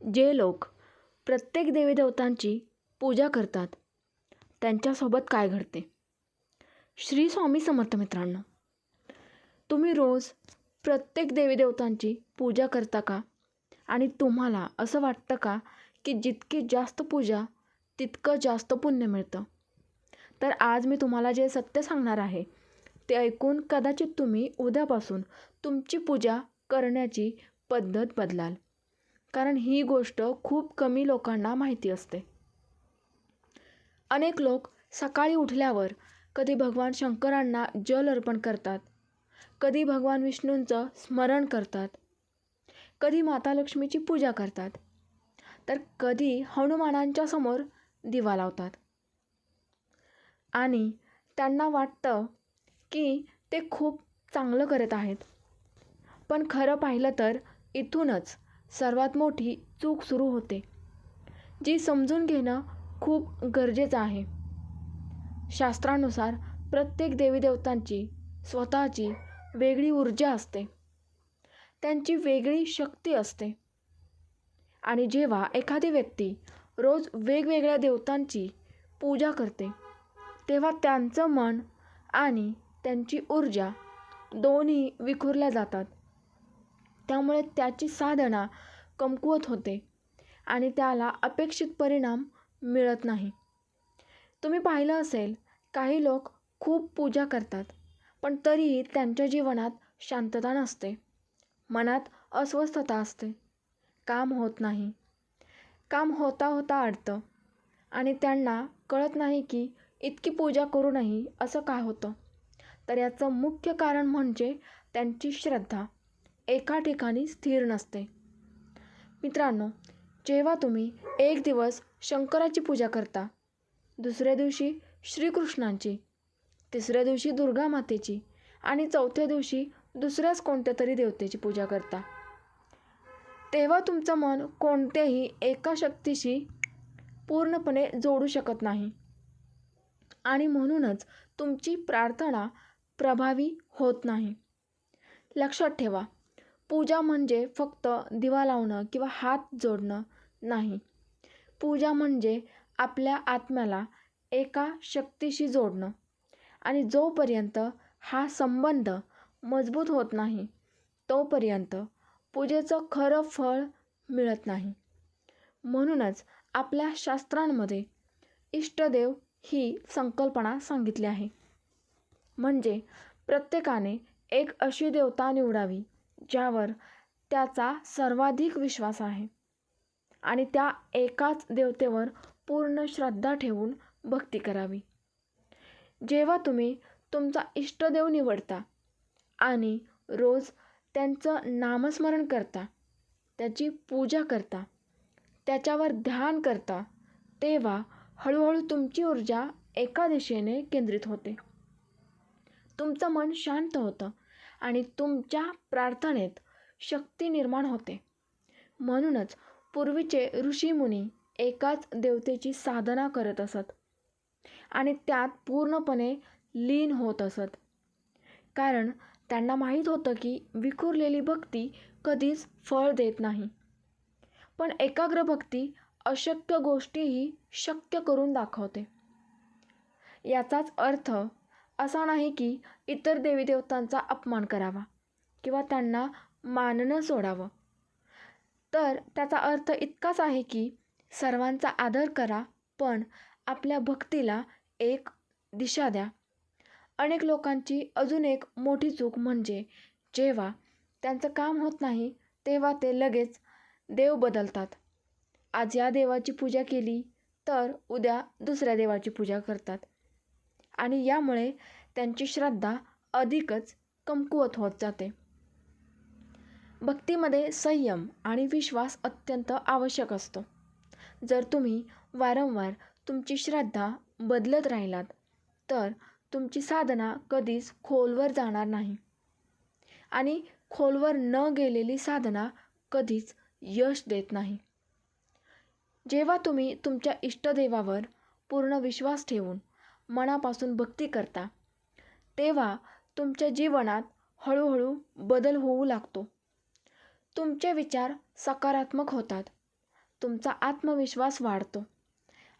जे लोक प्रत्येक देवीदेवतांची पूजा करतात त्यांच्यासोबत काय घडते? श्री स्वामी समर्थ मित्रांनो, तुम्ही रोज प्रत्येक देवीदेवतांची पूजा करता का? आणि तुम्हाला असं वाटतं का की जितकी जास्त पूजा तितकं जास्त पुण्य मिळतं? तर आज मी तुम्हाला जे सत्य सांगणार आहे ते ऐकून कदाचित तुम्ही उद्यापासून तुमची पूजा करण्याची पद्धत बदलाल, कारण ही गोष्ट खूप कमी लोकांना माहिती असते. अनेक लोक सकाळी उठल्यावर कधी भगवान शंकरांना जल अर्पण करतात, कधी भगवान विष्णूंचं स्मरण करतात, कधी माता लक्ष्मीची पूजा करतात, तर कधी हनुमानांच्या समोर दिवा लावतात. आणि त्यांना वाटतं की ते खूप चांगलं करत आहेत. पण खरं पाहिलं तर इथूनच सर्वात मोठी चूक सुरू होते, जी समजून घेणं खूप गरजेचं आहे. शास्त्रानुसार प्रत्येक देवीदेवतांची स्वतःची वेगळी ऊर्जा असते, त्यांची वेगळी शक्ती असते. आणि जेव्हा एखादी व्यक्ती रोज वेगवेगळ्या देवतांची पूजा करते, तेव्हा त्यांचं मन आणि त्यांची ऊर्जा दोन्ही विखुरल्या जातात. त्यामुळे त्याची साधना कमकुवत होते आणि त्याला अपेक्षित परिणाम मिळत नाही. तुम्ही पाहिलं असेल, काही लोक खूप पूजा करतात पण तरीही त्यांच्या जीवनात शांतता नसते, मनात अस्वस्थता असते, काम होत नाही, काम होता होता अडतं आणि त्यांना कळत नाही की इतकी पूजा करूनही असं काय होतं. तर याचं मुख्य कारण म्हणजे त्यांची श्रद्धा एका ठिकाणी स्थिर नसते. मित्रांनो, जेव्हा तुम्ही एक दिवस शंकराची पूजा करता, दुसऱ्या दिवशी श्रीकृष्णांची, तिसऱ्या दिवशी दुर्गा मातेची आणि चौथ्या दिवशी दुसऱ्याच कोणत्या तरी देवतेची पूजा करता, तेव्हा तुमचं मन कोणत्याही एका शक्तीशी पूर्णपणे जोडू शकत नाही आणि म्हणूनच तुमची प्रार्थना प्रभावी होत नाही. लक्षात ठेवा, पूजा म्हणजे फक्त दिवा लावणं किंवा हात जोडणं नाही. पूजा म्हणजे आपल्या आत्म्याला एका शक्तीशी जोडणं, आणि जोपर्यंत हा संबंध मजबूत होत नाही तोपर्यंत पूजेचं खरं फळ मिळत नाही. म्हणूनच आपल्या शास्त्रांमध्ये इष्टदेव ही संकल्पना सांगितली आहे. म्हणजे प्रत्येकाने एक अशी देवता निवडावी ज्यावर त्याचा सर्वाधिक विश्वास आहे आणि त्या एकाच देवतेवर पूर्ण श्रद्धा ठेवून भक्ती करावी. जेव्हा तुम्ही तुमचा इष्टदेव निवडता आणि रोज त्यांचं नामस्मरण करता, त्याची पूजा करता, त्याच्यावर ध्यान करता, तेव्हा हळूहळू तुमची ऊर्जा एका दिशेने केंद्रित होते. तुमचं मन शांत होतं आणि तुमच्या प्रार्थनेत शक्ती निर्माण होते. म्हणूनच पूर्वीचे ऋषीमुनी एकाच देवतेची साधना करत असत आणि त्यात पूर्णपणे लीन होत असत, कारण त्यांना माहीत होतं की विखुरलेली भक्ती कधीच फळ देत नाही. पण एकाग्र भक्ती अशक्य गोष्टीही शक्य करून दाखवते. याचाच अर्थ असा नाही की इतर देवीदेवतांचा अपमान करावा किंवा त्यांना मानणं सोडावं. तर त्याचा अर्थ इतकाच आहे की सर्वांचा आदर करा, पण आपल्या भक्तीला एक दिशा द्या. अनेक लोकांची अजून एक मोठी चूक म्हणजे जेव्हा त्यांचं काम होत नाही तेव्हा ते लगेच देव बदलतात. आज या देवाची पूजा केली तर उद्या दुसऱ्या देवाची पूजा करतात आणि यामुळे त्यांची श्रद्धा अधिकच कमकुवत होत जाते. भक्तीमध्ये संयम आणि विश्वास अत्यंत आवश्यक असतो. जर तुम्ही वारंवार तुमची श्रद्धा बदलत राहिलात तर तुमची साधना कधीच खोलवर जाणार नाही आणि खोलवर न गेलेली साधना कधीच यश देत नाही. जेव्हा तुम्ही तुमच्या इष्टदेवावर पूर्ण विश्वास ठेवून मनापासून भक्ती करता, तेव्हा तुमच्या जीवनात हळूहळू बदल होऊ लागतो. तुमचे विचार सकारात्मक होतात, तुमचा आत्मविश्वास वाढतो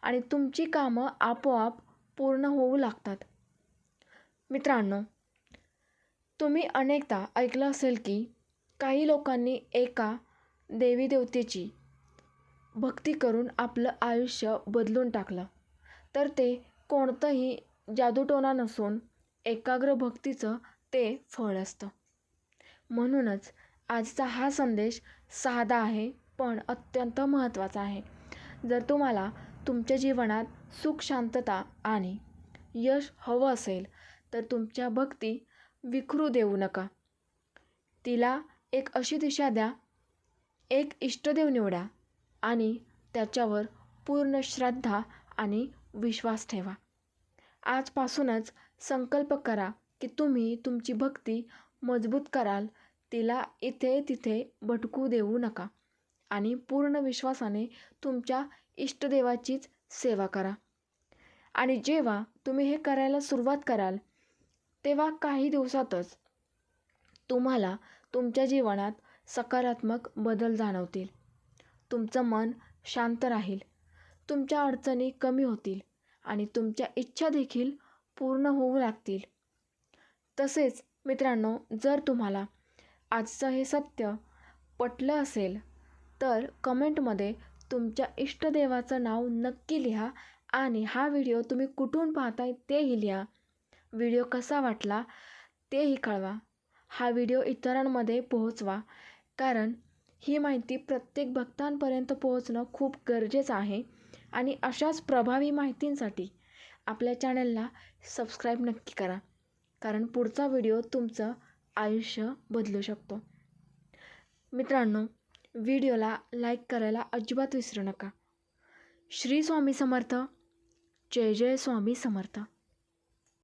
आणि तुमची कामं आपोआप पूर्ण होऊ लागतात. मित्रांनो, तुम्ही अनेकदा ऐकलं असेल की काही लोकांनी एका देवी देवतेची भक्ती करून आपलं आयुष्य बदलून टाकलं. तर ते कोणतंही जादूटोणा नसून एकाग्र भक्तीचं ते फळ असतं. म्हणूनच आजचा हा संदेश साधा आहे पण अत्यंत महत्त्वाचा आहे. जर तुम्हाला तुमच्या जीवनात सुख, शांतता आणि यश हवं असेल तर तुमच्या भक्ती विखरू देऊ नका. तिला एक अशी दिशा द्या, एक इष्टदेव निवडा आणि त्याच्यावर पूर्ण श्रद्धा आणि विश्वास ठेवा. आजपासूनच संकल्प करा की तुम्ही तुमची भक्ती मजबूत कराल. तिला इथे तिथे भटकू देऊ नका आणि पूर्ण विश्वासाने तुमच्या इष्टदेवाचीच सेवा करा. आणि जेव्हा तुम्ही हे करायला सुरुवात कराल तेव्हा काही दिवसातच तुम्हाला तुमच्या जीवनात सकारात्मक बदल जाणवतील. तुमचं मन शांत राहील, तुमच्या अडचणी कमी होतील आणि तुमच्या इच्छा देखील पूर्ण होऊ लागतील. तसेच मित्रांनो, जर तुम्हाला आजचं हे सत्य पटलं असेल तर कमेंटमध्ये तुमच्या इष्टदेवाचं नाव नक्की लिहा आणि हा व्हिडिओ तुम्ही कुठून पाहताय तेही लिहा. व्हिडिओ कसा वाटला तेही कळवा. हा व्हिडिओ इतरांमध्ये पोहोचवा, कारण ही माहिती प्रत्येक भक्तांपर्यंत पोहोचणं खूप गरजेचं आहे. आणि अशाच प्रभावी माहितींसाठी आपल्या चॅनलला सबस्क्राईब नक्की करा, कारण पुढचा व्हिडिओ तुमचं आयुष्य बदलू शकतो. मित्रांनो, व्हिडिओला लाईक करायला अजिबात विसरू नका. श्री स्वामी समर्थ. जय जय स्वामी समर्थ.